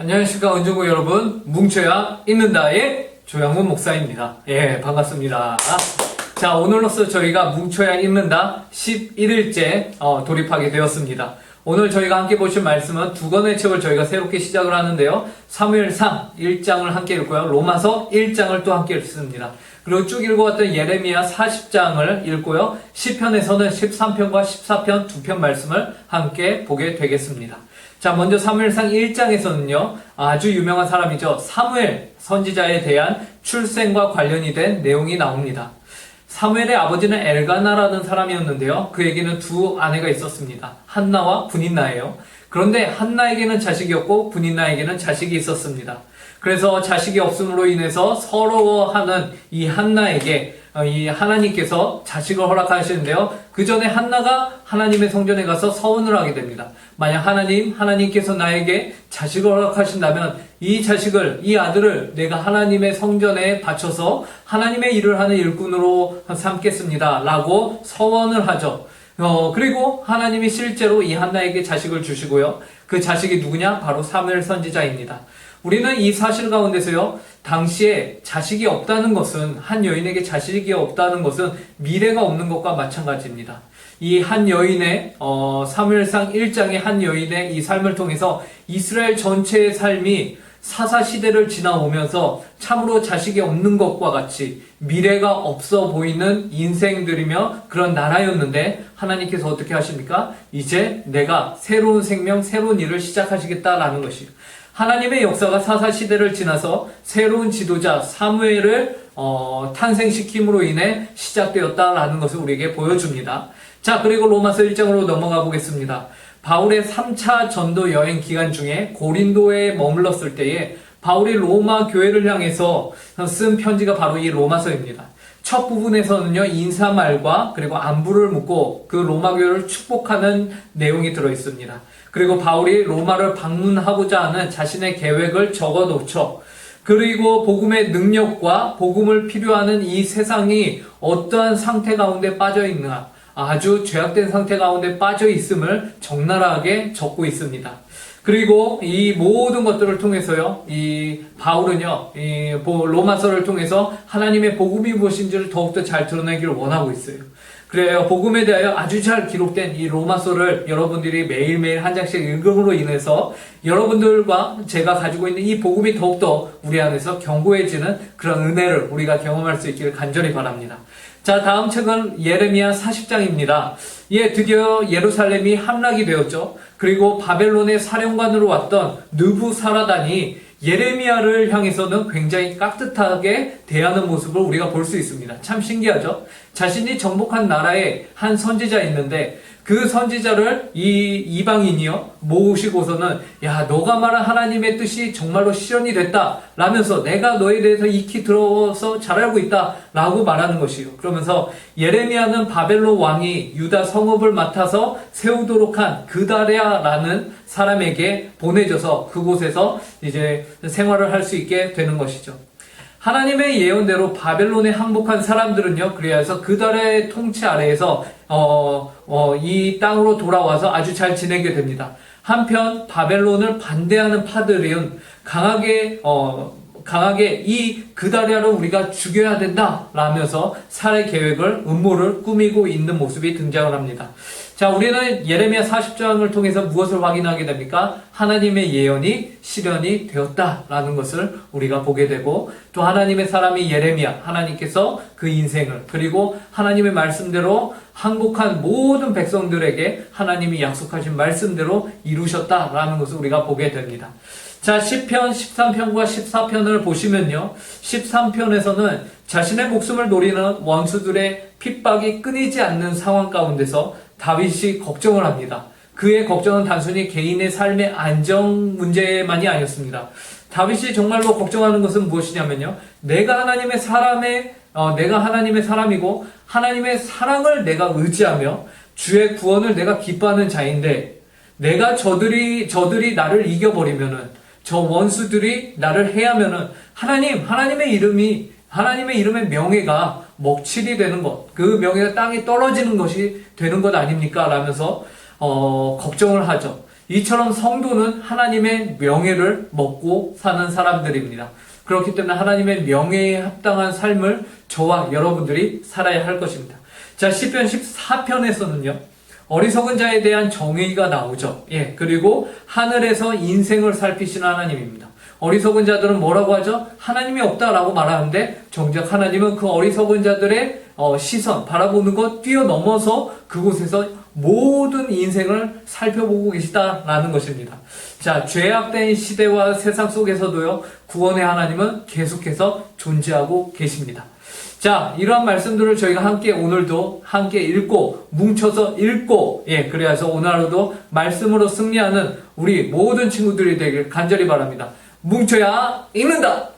안녕하십니까 은중고 여러분, 뭉쳐야 있는다의 조양문 목사입니다. 예, 반갑습니다. 자, 오늘로써 저희가 뭉쳐야 있는다 11일째 돌입하게 되었습니다. 오늘 저희가 함께 보실 말씀은 두 권의 책을 저희가 새롭게 시작을 하는데요. 사무엘상 1장을 함께 읽고요. 로마서 1장을 또 함께 읽습니다. 그리고 쭉 읽어왔던 예레미야 40장을 읽고요. 시편에서는 13편과 14편 두 편 말씀을 함께 보게 되겠습니다. 자, 먼저 사무엘상 1장에서는요, 아주 유명한 사람이죠. 사무엘 선지자에 대한 출생과 관련이 된 내용이 나옵니다. 사무엘의 아버지는 엘가나라는 사람이었는데요. 그에게는 두 아내가 있었습니다. 한나와 분인나예요. 그런데 한나에게는 자식이 없고 분인나에게는 자식이 있었습니다. 그래서 자식이 없음으로 인해서 서러워하는 이 한나에게 이 하나님께서 자식을 허락하시는데요. 그 전에 한나가 하나님의 성전에 가서 서원을 하게 됩니다. 만약 하나님께서 나에게 자식을 허락하신다면 이 자식을, 이 아들을 내가 하나님의 성전에 바쳐서 하나님의 일을 하는 일꾼으로 삼겠습니다. 라고 서원을 하죠. 그리고 하나님이 실제로 이 한나에게 자식을 주시고요. 그 자식이 누구냐? 바로 사무엘 선지자입니다. 우리는 이 사실 가운데서요, 당시에 자식이 없다는 것은, 한 여인에게 자식이 없다는 것은 미래가 없는 것과 마찬가지입니다. 이 한 여인의, 사무엘상 1장의 한 여인의 이 삶을 통해서 이스라엘 전체의 삶이 사사시대를 지나오면서 참으로 자식이 없는 것과 같이 미래가 없어 보이는 인생들이며 그런 나라였는데, 하나님께서 어떻게 하십니까? 이제 내가 새로운 생명, 새로운 일을 시작하시겠다라는 것이에요. 하나님의 역사가 사사시대를 지나서 새로운 지도자 사무엘을 탄생시킴으로 인해 시작되었다라는 것을 우리에게 보여줍니다. 자, 그리고 로마서 1장으로 넘어가 보겠습니다. 바울의 3차 전도 여행 기간 중에 고린도에 머물렀을 때에 바울이 로마 교회를 향해서 쓴 편지가 바로 이 로마서입니다. 첫 부분에서는요, 인사말과 그리고 안부를 묻고 그 로마 교회를 축복하는 내용이 들어있습니다. 그리고 바울이 로마를 방문하고자 하는 자신의 계획을 적어놓죠. 그리고 복음의 능력과 복음을 필요하는 이 세상이 어떠한 상태 가운데 빠져 있나, 아주 죄악된 상태 가운데 빠져 있음을 적나라하게 적고 있습니다. 그리고 이 모든 것들을 통해서요, 이 바울은요, 이 로마서를 통해서 하나님의 복음이 무엇인지를 더욱더 잘 드러내기를 원하고 있어요. 그래요. 복음에 대하여 아주 잘 기록된 이 로마서를 여러분들이 매일매일 한 장씩 읽음으로 인해서 여러분들과 제가 가지고 있는 이 복음이 더욱더 우리 안에서 견고해지는 그런 은혜를 우리가 경험할 수 있기를 간절히 바랍니다. 자, 다음 책은 예레미야 40장입니다. 예, 드디어 예루살렘이 함락이 되었죠. 그리고 바벨론의 사령관으로 왔던 느부사라단이 예레미야를 향해서는 굉장히 깍듯하게 대하는 모습을 우리가 볼 수 있습니다. 참 신기하죠? 자신이 정복한 나라에 한 선지자 있는데 그 선지자를 이 이방인이요 모으시고서는, 야, 너가 말한 하나님의 뜻이 정말로 실현이 됐다 라면서 내가 너에 대해서 익히 들어서 잘 알고 있다 라고 말하는 것이요. 그러면서 예레미야는 바벨론 왕이 유다 성읍을 맡아서 세우도록 한 그다랴라는 사람에게 보내져서 그곳에서 이제 생활을 할 수 있게 되는 것이죠. 하나님의 예언대로 바벨론에 항복한 사람들은요, 그래서 그다랴의 통치 아래에서 이 땅으로 돌아와서 아주 잘 지내게 됩니다. 한편 바벨론을 반대하는 파들은 강하게 이 그다랴를 우리가 죽여야 된다 라면서 살해 계획을, 음모를 꾸미고 있는 모습이 등장을 합니다. 자, 우리는 예레미야 40장을 통해서 무엇을 확인하게 됩니까? 하나님의 예언이 실현이 되었다라는 것을 우리가 보게 되고, 또 하나님의 사람이 예레미야, 하나님께서 그 인생을, 그리고 하나님의 말씀대로 항복한 모든 백성들에게 하나님이 약속하신 말씀대로 이루셨다라는 것을 우리가 보게 됩니다. 자, 10편, 13편과 14편을 보시면요, 13편에서는 자신의 목숨을 노리는 원수들의 핍박이 끊이지 않는 상황 가운데서 다윗이 걱정을 합니다. 그의 걱정은 단순히 개인의 삶의 안정 문제만이 아니었습니다. 다윗이 정말로 걱정하는 것은 무엇이냐면요, 내가 하나님의 사람이고 하나님의 사랑을 내가 의지하며 주의 구원을 내가 기뻐하는 자인데, 내가 저들이 나를 이겨버리면은, 저 원수들이 나를 해하면은 하나님의 이름의 명예가 먹칠이 되는 것, 그 명예가 땅에 떨어지는 것이 되는 것 아닙니까? 라면서 걱정을 하죠. 이처럼 성도는 하나님의 명예를 먹고 사는 사람들입니다. 그렇기 때문에 하나님의 명예에 합당한 삶을 저와 여러분들이 살아야 할 것입니다. 자, 시편 14편에서는요, 어리석은 자에 대한 정의가 나오죠. 예, 그리고 하늘에서 인생을 살피시는 하나님입니다. 어리석은 자들은 뭐라고 하죠? 하나님이 없다라고 말하는데, 정작 하나님은 그 어리석은 자들의 시선, 바라보는 것 뛰어넘어서 그곳에서 모든 인생을 살펴보고 계시다라는 것입니다. 자, 죄악된 시대와 세상 속에서도요, 구원의 하나님은 계속해서 존재하고 계십니다. 자, 이러한 말씀들을 저희가 함께 오늘도 함께 읽고, 뭉쳐서 읽고, 예, 그래서 오늘 하루도 말씀으로 승리하는 우리 모든 친구들이 되길 간절히 바랍니다. 뭉쳐야 읽는다!